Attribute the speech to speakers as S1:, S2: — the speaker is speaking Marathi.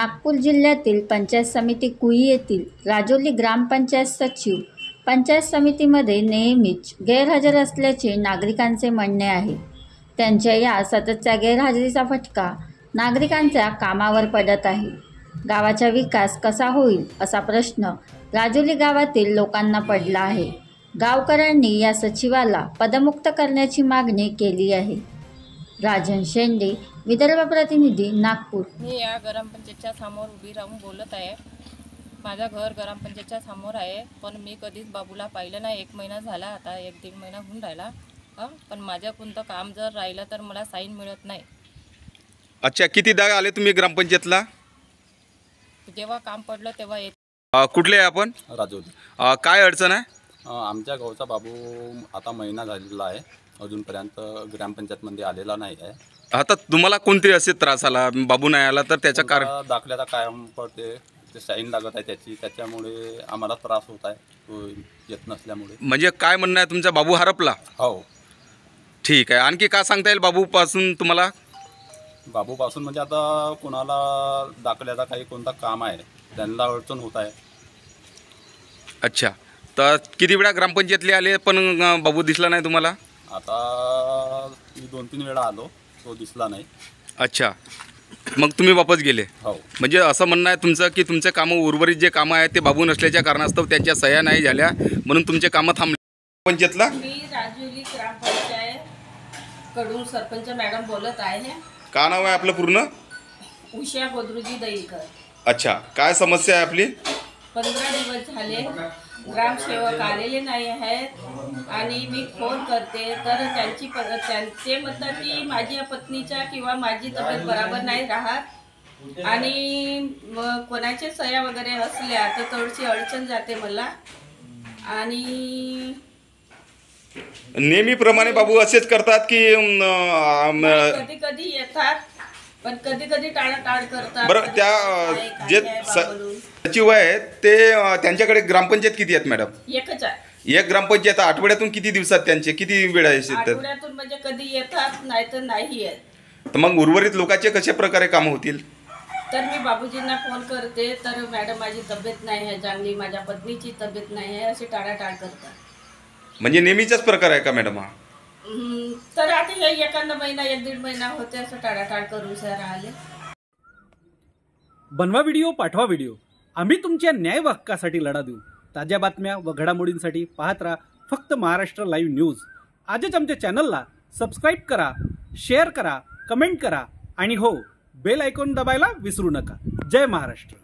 S1: नागपूर जिल्ह्यातील पंचायत समिती कुई येथील राजोली ग्रामपंचायत सचिव पंचायत समितीमध्ये नेहमीच गैरहजर असल्याचे नागरिकांचे म्हणणे आहे। त्यांच्या या सततच्या गैरहजेरीचा फटका नागरिकांच्या कामावर पडत आहे। गावाचा विकास कसा होईल असा प्रश्न राजोली गावातील लोकांना पडला आहे। गावकऱ्यांनी या सचिवाला पदमुक्त करण्याची मागणी केली आहे। राजन शेंडे, विदर्भ प्रतिनिधी, नागपूर।
S2: मी या ग्रामपंचायतच्या समोर उभी राहून बोलत आहे। माझा घर ग्रामपंचायतच्या समोर आहे, पण मी कधीच बाबूला पाहिलं नाही। 1 महिना झाला, आता 1-1.5 महिना होऊन राहिला। पण माझ्या कोणतं काम जर राहिलं तर मला साईन मिळत नाही।
S3: अच्छा, कितीदा आले तुम्ही ग्रामपंचायतला?
S2: जेव्हा काम पडलं तेव्हा येत।
S3: कुठले आहे आपण?
S4: राजोली।
S3: काय अडचण आहे?
S4: आमच्या गावचा बाबू आता महिना झालेला आहे, अजूनपर्यंत ग्रामपंचायतमध्ये आलेला नाही आहे।
S3: आता तुम्हाला कोणते असे त्रास आला, बाबू नाही आला तर त्याचं कारण?
S4: दाखल्याचा कायम पडते, ते साईन लागत आहे त्याच्यामुळे आम्हाला त्रास होत आहे, तो येत नसल्यामुळे।
S3: म्हणजे काय म्हणणं आहे, तुमचा बाबू हरपला?
S4: हो,
S3: ठीक आहे। आणखी काय सांगता येईल बाबूपासून तुम्हाला?
S4: बाबूपासून म्हणजे आता कोणाला दाखल्याचा काही कोणता काम आहे त्यांना अडचण होत आहे।
S3: अच्छा, तर किती वेळा ग्रामपंचायतले आले पण बाबू दिसला नाही तुम्हाला?
S4: आता मी 2-3 वेळा आलो, तो दिसला नाही।
S3: अच्छा, मग तुम्ही वापस गेले?
S4: हो।
S3: म्हणजे असं म्हणणं आहे तुमचं की तुमचे कामं, उर्वरित जे कामं आहेत ते बाबू नसल्याच्या कारणास्तव त्यांच्या सह्या नाही झाल्या म्हणून तुमचे कामं थांबले। पंचायतला
S2: मी राजोली ग्रामपंचायत कडून सरपंच मॅडम बोलत आहे।
S3: का नाव आहे आपलं पूर्ण?
S2: उषा गोदरुजी दैलकर।
S3: अच्छा, काय समस्या आहे आपली?
S2: 15 दिवस झाले ग्रामसेवक आलेले नाही आहेत आणि मी फोन करते तर त्यांचे म्हणतात की माझ्या पत्नीच्या किंवा माझी तब्येत बरोबर नाही राहत आणि कोणाचे सह्या वगैरे असल्या तर थोडीशी अडचण जाते मला। आणि
S3: नेहमीप्रमाणे बाबू असेच करतात की
S2: कधी कधी येतात पण कधी कधी टाळाटाळ करतात।
S3: बरं, त्या जे सचिव आहेत ते त्यांच्याकडे ग्रामपंचायत किती आहेत मॅडम?
S2: एकच आहे।
S3: एक ग्रामपंचायत आठवड्यातून किती दिवसात त्यांचे किती वेळा येतात?
S2: आठवड्यातून म्हणजे कधी येतात नाही तर नाही येत।
S3: तर मग उर्वरित लोकांचे कशा प्रकारे काम होतील?
S2: तर मी बाबूजींना फोन करते तर मॅडम माझी तब्येत नाही आहे चांगली, माझ्या पत्नीची तब्येत नाही आहे, असे टाळाटाळ करतात।
S3: म्हणजे नेहमीचाच प्रकार आहे का मॅडम हा?
S2: तर आता हे एखादा महिना 1-1.5 महिना होते असं टाळाटाळ करून राहिले।
S5: बनवा व्हिडिओ, पाठवा व्हिडिओ, आम्ही तुमच्या न्याय व हक्कासाठी लढा देऊ। ताज्या बातम्या व घडामोडींसाठी पाहत राहा फक्त महाराष्ट्र लाईव्ह न्यूज। आजच आमच्या चॅनलला सबस्क्राईब करा, शेअर करा, कमेंट करा आणि हो, बेल आयकॉन दबायला विसरू नका। जय महाराष्ट्र।